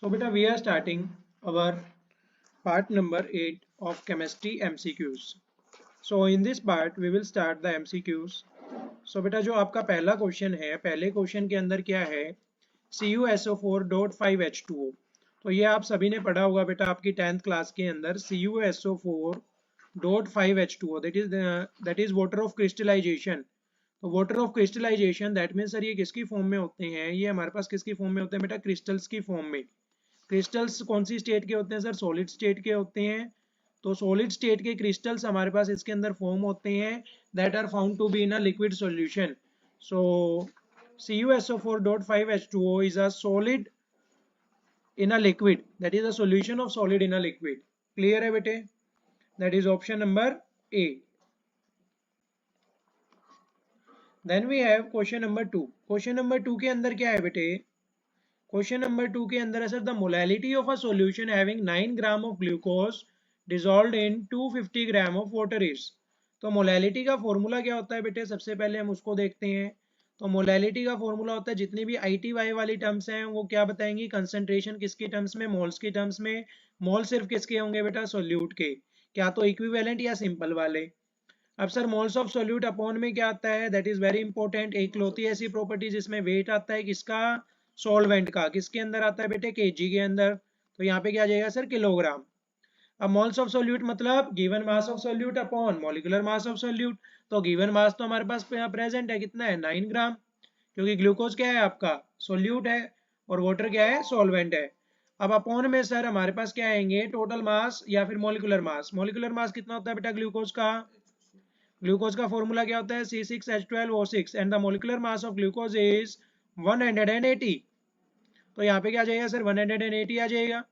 So beta we are starting our part number 8 of chemistry MCQs. So in this part we will start the MCQs. So बेटा जो आपका पहला question है, पहले question के अंदर क्या है, CuSO4.5H2O। तो ये आप सभी ने पढ़ा होगा बेटा आपकी 10th क्लास के अंदर, CuSO4.5H2O that is water of crystallization. तो water of crystallization that means sir ये किसकी फॉर्म में होते हैं, ये हमारे पास किसकी फॉर्म में होते हैं बेटा, क्रिस्टल्स की फॉर्म में। क्रिस्टल्स कौन सी स्टेट के होते हैं सर, सॉलिड स्टेट के होते हैं। तो सॉलिड स्टेट के क्रिस्टल्स हमारे पास इसके अंदर फॉर्म होते हैं that are found to be in a liquid solution. So CuSO4.5H2O is a solid in a liquid, that is a solution of solid in a liquid. Clear है बेटे, that is option number A. Then we have question number 2. Question number 2 के अंदर क्या है बेटे, question number 2 के अंदर है sir the molality of a solution having 9 gram of glucose dissolved in 250 gram of water is. तो मोलैलिटी का फॉर्मूला क्या होता है बेटे, सबसे पहले हम उसको देखते हैं। तो मोलैलिटी का फॉर्मूला होता है, जितनी भी ITY वाली टर्म्स हैं वो क्या बताएंगी, कंसंट्रेशन किसकी टर्म्स में, मोल्स की टर्म्स में। मोल सिर्फ किसके होंगे बेटा, सोल्यूट के, क्या तो इक्विवेलेंट या सिंपल वाले। अब sir moles of solute upon में क्या आता है, दैट इज वेरी इंपॉर्टेंट, एक लौती ऐसी प्रॉपर्टी जिसमें वेट आता है किसका, सॉल्वेंट का, किसके अंदर आता है बेटे, केजी के अंदर। तो यहाँ पे क्या आ जाएगा सर, किलोग्राम। अब मोल्स ऑफ सोल्यूट मतलब given mass of solute upon molecular mass of solute. तो गिवन मास तो हमारे पास प्रेजेंट है, कितना है, 9 ग्राम, क्योंकि ग्लूकोज क्या है आपका, सोल्यूट है, और वाटर क्या है, सॉल्वेंट है। अब अपॉन में सर हमारे पास क्या आएंगे, टोटल मास या फिर मॉलिक्यूलर मास। मॉलिक्यूलर मास कितना होता है बेटा ग्लूकोज का, ग्लूकोज का फॉर्मूला क्या होता है, C6H12O6 and the molecular mass of glucose is 180। तो यहाँ पे क्या आ जाएगा सर, 180 आ जाएगा।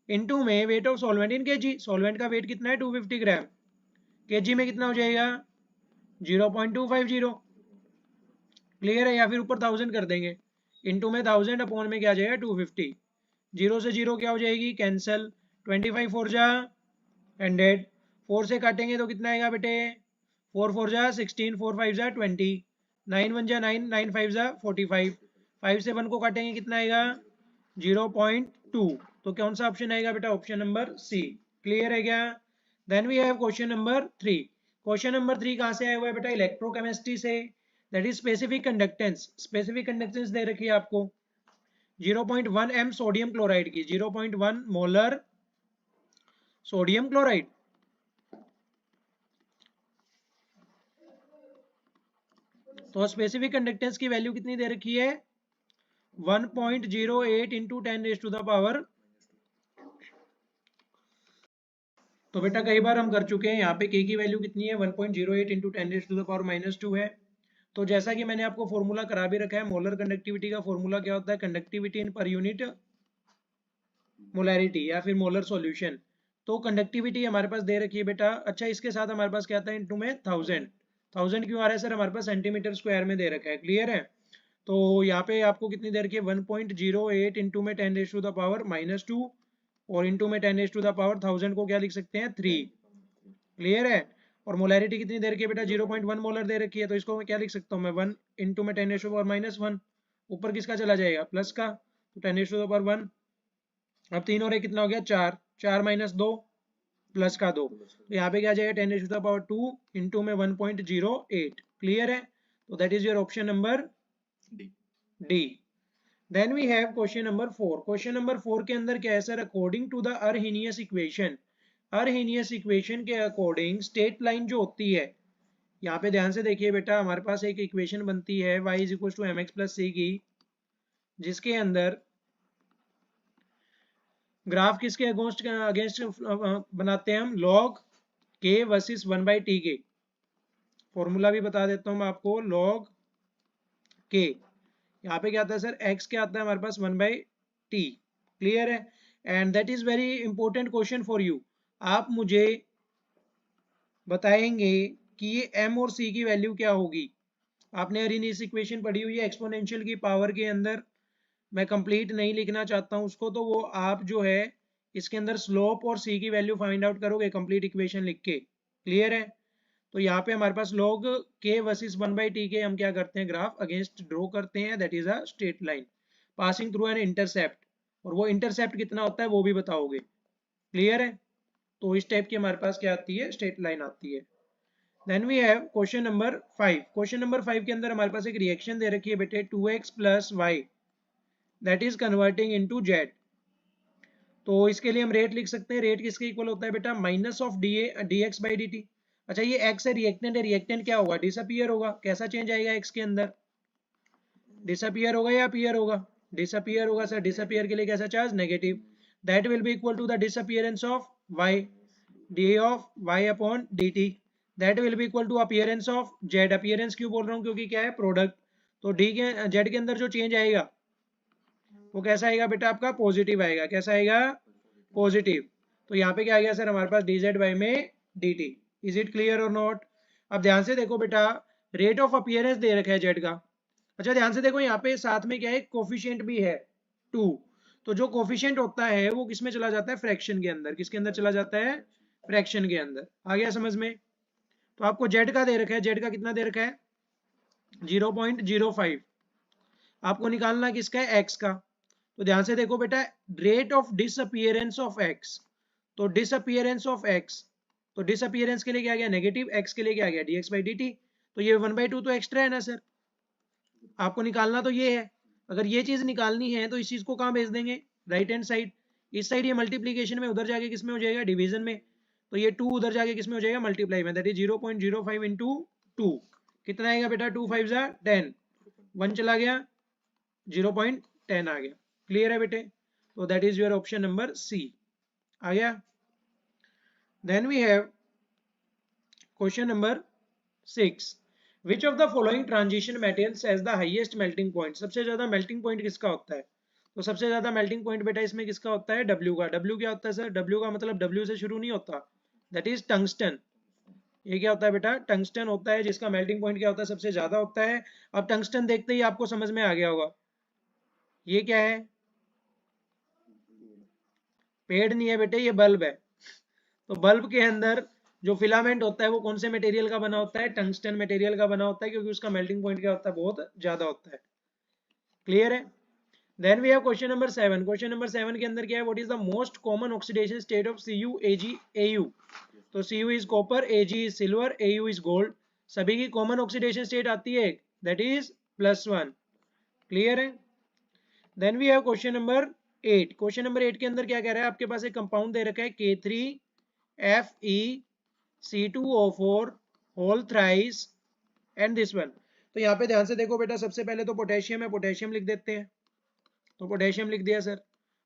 इनटू में weight of solvent in KG, solvent का वेट कितना है 250 ग्राम, केजी में कितना हो जाएगा 0.250। क्लियर है, या फिर ऊपर 1000 कर देंगे, इनटू में 1000 अपॉन में क्या आ जाएगा 250। जीरो से जीरो क्या हो जाएगी, कैंसल, 25 4 जा 100, 4 से काटेंगे तो कितना आएगा बेटे, 4 4 जा 16, 4 5 जा 20, 9 1 जा 9, 9 5 जा 45, 5 से 1 को काटेंगे कितना आएगा 0.2। तो कौन सा ऑप्शन आएगा बेटा, ऑप्शन नंबर सी। क्लियर है क्या। Then we have question number 3। Question number 3 कहां से आया हुआ है बेटा, इलेक्ट्रोकेमिस्ट्री से, that is specific conductance. Specific conductance दे रखी है आपको 0.1 m सोडियम क्लोराइड की, 0.1 मोलर सोडियम क्लोराइड। तो स्पेसिफिक कंडक्टेंस की वैल्यू कितनी दे रखी है, 1.08 इंटू 10⁻⁻। तो बेटा कई बार हम कर चुके हैं, यहाँ पे के की वैल्यू कितनी है 1.08 इंटू 10⁻⁻2 है। तो जैसा कि मैंने आपको फॉर्मूला करा भी रखा है, मोलर कंडक्टिविटी का फॉर्मूला क्या होता है, कंडक्टिविटी इन पर यूनिट मोलैरिटी या फिर मोलर सॉल्यूशन। तो कंडक्टिविटी हमारे पास दे रखी है बेटा, अच्छा इसके साथ हमारे पास क्या आता है, इंटू में 1000। 1000 क्यों आ रहा है सर, हमारे पास सेंटीमीटर स्क्वायर में दे रखा है। क्लियर है। तो यहाँ पे आपको कितनी दे रखी है 1.08 इंटू में 10⁻⁻2 और इंटू में 10⁻1000 को क्या लिख सकते हैं 3। क्लियर है। और मोलैरिटी कितनी दे रखी है बेटा 0.1 मोलर दे रखी है, तो इसको मैं क्या लिख सकता हूँ मैं 1 इंटू में 10⁻⁻1, ऊपर किसका चला जाएगा प्लस का, तो 10⁻1। अब 3 और 1 कितना हो गया 4, 4 माइनस 2 प्लस का 2, तो यहाँ पे क्या आ जाएगा 10⁻2 इंटू में 1.08। क्लियर है। तो that is your option number D. Then we have question number 4। Question number 4 के अंदर क्या है sir, according to the Arrhenius equation, Arrhenius equation के अकॉर्डिंग स्ट्रेट लाइन जो होती है, यहाँ पे ध्यान से देखिए बेटा, हमारे पास एक इक्वेशन बनती है y is equal to mx plus C की, जिसके अंदर ग्राफ किसके अगेंस्ट बनाते हैं हम, लॉग के वर्सेस 1/t के। फॉर्मूला भी बता देता हूँ मैं आपको, लॉग के, यहाँ पे क्या आता है सर, x क्या आता है हमारे पास 1/t। क्लियर है। And that is very important question for you. आप मुझे बताएंगे कि ये m और c की वैल्यू क्या होगी। आपने अर्हेनियस इक्वेशन पढ़ी हुई है एक्सपोनेंशियल की पावर के अंदर, मैं कंप्लीट नहीं लिखना चाहता हूँ उसको, तो वो आप जो है इसके अंदर स्लोप और c की वैल्यू फाइंड आउट करोगे कंप्लीट इक्वेशन लिख के। क्लियर है। तो यहाँ पे हमारे पास log k वर्सेस 1/t के हम क्या करते हैं, ग्राफ अगेंस्ट ड्रॉ करते हैं, that is a straight line passing through an intercept. और वो इंटरसेप्ट कितना होता है वो भी बताओगे। क्लियर है? तो इस टाइप की हमारे पास क्या आती है, स्ट्रेट लाइन आती है। Then we have question number 5। Question number 5 के अंदर हमारे पास एक रिएक्शन दे रखी है बेटे, 2x plus Y that is converting into Z. तो इसके लिए हम रेट लिख सकते हैं। रेट किसके इक्वल होता है बेटा, minus of D x by D T. अच्छा ये एक्स है, रिएक्टेंट है, रिएक्टेंट क्या होगा, डिसअपियर होगा। कैसा चेंज आएगा एक्स के अंदर, डिसअपियर होगा या अपीयर होगा, डिसअपियर होगा सर। डिसअपियर के लिए कैसा charge, negative. That will be equal to the disappearance of Y, D of Y upon D T. That will be equal to appearance of Z. Appearance क्यों बोल रहा हूँ, क्योंकि क्या है प्रोडक्ट। तो डी के जेड के अंदर जो चेंज आएगा वो कैसा आएगा बेटा, आपका पॉजिटिव आएगा। कैसा आएगा, पॉजिटिव। तो यहाँ पे क्या आ गया सर हमारे पास, डी जेड वाई में D T. Is it clear और नॉट? अब ध्यान से देखो बेटा, रेट ऑफ अपीयरेंस दे रखा है जेड का। अच्छा ध्यान से देखो, यहाँ पे साथ में क्या है, कोफिशिएंट भी है 2। तो जो कोफिशिएंट होता है वो किसमें चला जाता है, फ्रैक्शन के अंदर। किसके अंदर चला जाता है, फ्रैक्शन के अंदर। आ गया समझ में? तो आपको जेड का दे रखा है, जेड का कितना दे रखा है, 0.05। आपको निकालना किसका है, एक्स का। तो ध्यान से देखो बेटा, rate of disappearance of x, तो डिसअपियरेंस ऑफ एक्स, तो डिसअपियरेंस के लिए क्या गया, नेगेटिव। एक्स के लिए क्या गया, dx बाई dt। तो ये 1/2 तो एक्स्ट्रा है ना सर। आपको निकालना तो ये है। अगर ये चीज निकालनी है तो इस चीज को कहाँ भेज देंगे, राइट हैंड साइड। इस साइड ये मल्टीप्लीकेशन में, उधर जाके किस में हो जाएगा, डिवीजन में। तो ये 2 उधर जाके किस में हो जाएगा, मल्टीप्लाई में। That is 0.05 into 2। कितना आएगा बेटा, 2 5 जा 10, 1 चला गया, 0.10 आ गया। क्लियर है बेटे? तो that is your option number C आ गया। Then we have question number 6। Which of the following transition materials has the highest melting point. सबसे ज्यादा मेल्टिंग पॉइंट किसका होता है? तो सबसे ज्यादा मेल्टिंग पॉइंट बेटा इसमें किसका होता है, W का। W क्या होता है सर, W का मतलब W से शुरू नहीं होता, दैट इज टंगस्टन। ये क्या होता है बेटा, टंगस्टन होता है, जिसका मेल्टिंग पॉइंट क्या होता है, सबसे ज्यादा होता है। अब टंगस्टन देखते ही आपको समझ में आ गया होगा, ये क्या है, पेड़ नहीं है बेटे, ये बल्ब है। तो बल्ब के अंदर जो फिलामेंट होता है वो कौन से मटेरियल का बना होता है, टंगस्टन मटेरियल का बना होता है, क्योंकि उसका मेल्टिंग पॉइंट क्या होता है, बहुत ज्यादा होता है। क्लियर है? Then we have question number 7। Question number 7 के अंदर क्या है, what is the most common oxidation state of Cu Ag Au। तो Cu is copper, Ag is silver, Au is gold. सभी की कॉमन ऑक्सीडेशन स्टेट आती है, दैट इज +1। क्लियर है? Then we have question number 8। Question number 8 के अंदर क्या कह रहा है, आपके पास एक कंपाउंड दे रखा है K3FeC2O4 whole thrice and this one. तो यहाँ पे ध्यान से देखो बेटा, सबसे पहले तो पोटेशियम है, पोटेशियम लिख देते हैं। तो पोटेशियम लिख दिया सर।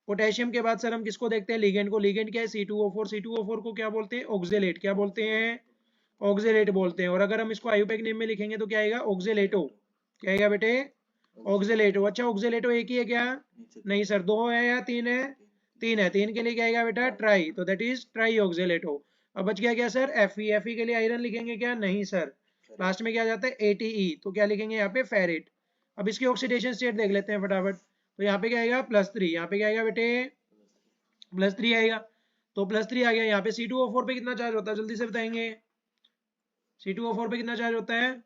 पोटेशियम के बाद सर हम किसको देखते हैं, लिगेंड को। लिगेंड क्या है, C2O4। C2O4 को क्या बोलते हैं, ऑक्जेलेट। क्या बोलते हैं, ऑक्जेलेट बोलते हैं। और अगर हम इसको आयुपैक नेम में लिखेंगे तो क्या आएगा, ऑक्जेलेटो। क्या आएगा बेटे, ऑक्जेलेटो। अच्छा ऑक्जेलेटो एक ही है क्या, नहीं सर, 2 है या 3 है, 3 है। 3 के लिए क्या आएगा बेटा, ट्राई। तो दैट इज ट्राई ऑक्जेलेटो। अब बच गया क्या सर, Fe। के लिए आयरन लिखेंगे क्या, नहीं सर। लास्ट में क्या जाता है, ATE। तो क्या लिखेंगे यहाँ पे, फेरेट। अब इसकी ऑक्सीडेशन स्टेट देख लेते हैं फटाफट। तो यहाँ पे क्या आएगा, +3। यहाँ पे क्या आएगा बेटे, +3 आएगा। तो +3 आ गया। यहाँ पे C2O4 पे कितना चार्ज होता है, जल्दी से बताएंगे। C2O4 पे कितना चार्ज होता है,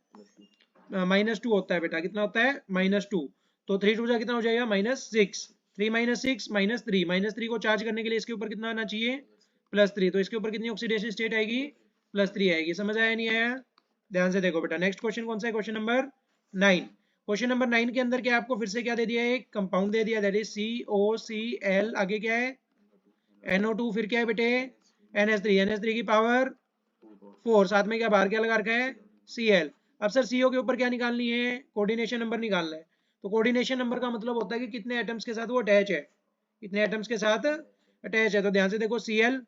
-2 होता है बेटा। कितना होता है, -2। तो 3 2 जा कितना हो जाएगा, -6। 3 -6 -3, -3 को चार्ज करने के लिए इसके ऊपर कितना आना चाहिए, +3। तो इसके ऊपर कितनी ऑक्सीडेशन स्टेट आएगी, +3 आएगी। समझ आया नहीं आया? ध्यान से देखो बेटा, नेक्स्ट क्वेश्चन कौन सा है, क्वेश्चन नंबर 9। क्वेश्चन नंबर 9 के अंदर क्या आपको फिर से क्या दे दिया है, एक कंपाउंड दे दिया, दैट इज COCl। आगे क्या है, NO2। फिर क्या है बेटे, NH3। NH3 की पावर 4। साथ में क्या बाहर क्या लगा रखा है, Cl। अब सर CO के ऊपर क्या निकालनी है, कोऑर्डिनेशन नंबर निकालना है। तो कोऑर्डिनेशन नंबर का मतलब होता है कि कितने एटम्स के साथ वो अटैच है, कितने एटम्स के साथ अटैच है। तो ध्यान से देखो, Cl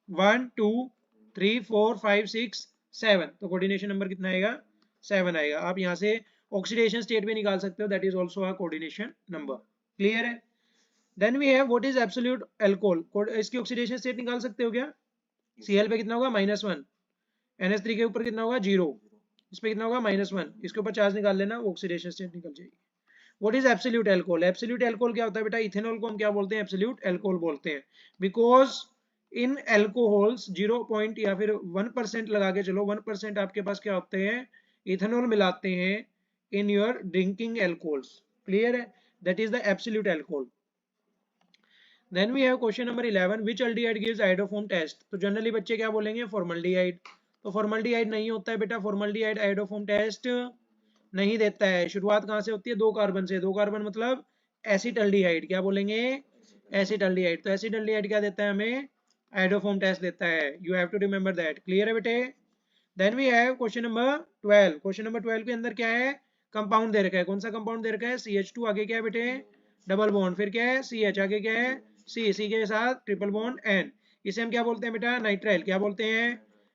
1 2 3 4 5 6 7। तो कोऑर्डिनेशन नंबर कितना आएगा, 7 आएगा। आप यहाँ से ऑक्सीडेशन स्टेट भी निकाल सकते हो, that is also a coordination number. Clear है? Then we have what is absolute alcohol. इसकी ऑक्सीडेशन स्टेट निकाल सकते हो क्या, Cl पे कितना होगा, -1। NH3 के ऊपर कितना होगा, 0। इस पे कितना होगा, -1। इसके ऊपर चार्ज निकाल लेना, वो ऑक्सीडेशन स्टेट निकल जाएगी। What is absolute alcohol. Absolute alcohol क्या होता है बेटा, इथेनॉल को हम क्या बोलते हैं, एब्सोल्यूट अल्कोहल बोलते हैं। बिकॉज इन अल्कोहल्स 0 पॉइंट या फिर 1% लगा के चलो, 1% आपके पास क्या होते हैं, इथेनॉल मिलाते हैं in your drinking alcohols. Clear है? That is the absolute alcohol. Then we have question number 11, which aldehyde gives iodoform test. तो जनरली बच्चे क्या बोलेंगे, फॉर्मल्डिहाइड। तो फॉर्मल्डिहाइड नहीं होता है बेटा, फॉर्मल्डिहाइड आयोडोफॉर्म टेस्ट नहीं देता है। शुरुआत कहाँ से होती है, 2 कार्बन से। 2 कार्बन मतलब एसिटल्डिहाइड, क्या बोलेंगे, एसिटल्डिहाइड। तो एसिटल्डिहाइड क्या देता है हमें, आयोडोफॉर्म टेस्ट देता है। You have to remember that, clear है बेटे। Then we have question number 12। Question number 12 के अंदर क्या है, कंपाउंड दे रखा है। कौन सा कंपाउंड दे रखा है, CH2, आगे क्या है बेटे, डबल बॉन्ड, फिर क्या है CH, आगे क्या है C के साथ ट्रिपल बॉन्ड N। इसे हम क्या बोलते हैं बेटा, नाइट्राइल। क्या बोलते हैं,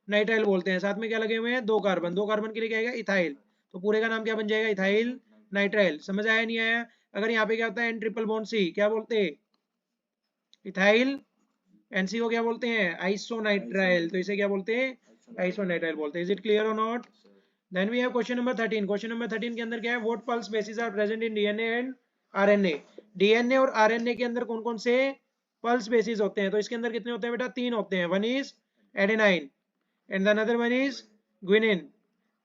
नाइट्राइल बोलते हैं। साथ में क्या लगे हुए हैं, 2 कार्बन। 2 कार्बन के लिए क्या आएगा, इथाइल। तो पूरे का नाम क्या बन जाएगा, इथाइल नाइट्राइल। समझ आया नहीं आया। अगर यहाँ पे क्या होता है, N ट्रिपल बॉन्ड C, क्या बोलते हैं, इथाइल। NC को क्या बोलते हैं, आइसोनाइट्राइल। तो इसे क्या बोलते हैं, आइसोनाइट्राइल बोलते हैं। इज इट क्लियर और not. Then we have question number 13। Question number 13 के अंदर क्या है, what pulse bases are present in DNA and RNA. DNA और आरएनए के अंदर कौन कौन से पल्स बेसिस होते हैं। तो इसके अंदर कितने होते हैं बेटा, 3 होते हैं। One is adenine, and the another one is guanine,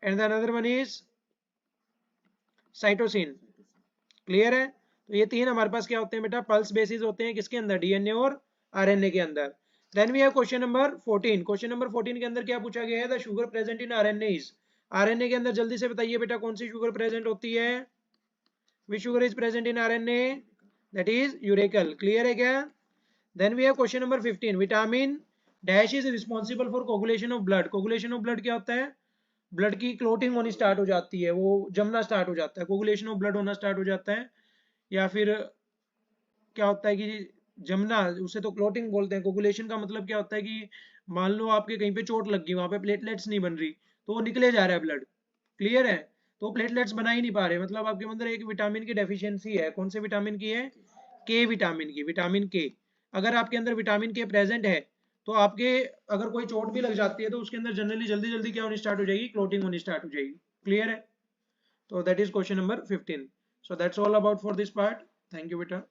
and the another one is cytosine. Clear है। तो ये 3 हमारे पास क्या होते हैं बेटा, पल्स बेसिस होते हैं। किसके अंदर, डीएनए और आरएनए के अंदर। Then we have question number 14। Question number 14 के अंदर क्या पूछा गया है, the sugar present in RNA is. RNA के अंदर जल्दी से बताइए बेटा, कौन सी शुगर प्रेजेंट होती है, which sugar is present in RNA, that is uracil. Clear है क्या। Then we have question number 15, vitamin dash is responsible for coagulation of blood. Coagulation of blood क्या होता है, ब्लड की क्लोटिंग होनी स्टार्ट हो जाती है, वो जमना स्टार्ट हो जाता है, कोगुलेशन ऑफ ब्लड होना स्टार्ट हो जाता है। या फिर क्या होता है कि जमना, उसे तो क्लोटिंग बोलते हैं। कोगुलेशन का मतलब क्या होता है कि मान लो आपके कहीं पे चोट लग गई, वहां पे प्लेटलेट्स नहीं बन रही, तो वो निकले जा रहा है ब्लड। क्लियर है। तो प्लेटलेट्स बना ही नहीं पा रहे, मतलब आपके अंदर एक विटामिन की डेफिशिएंसी है। कौन से विटामिन की है, के विटामिन की, विटामिन के। अगर आपके अंदर विटामिन के प्रेजेंट है, तो आपके अगर कोई चोट भी लग जाती है, तो उसके अंदर जनरली जल्दी जल्दी क्या होनी स्टार्ट हो जाएगी, क्लोटिंग होनी स्टार्ट हो जाएगी। क्लियर है। तो that is question number 15। So that's all about for this part. Thank you बेटा।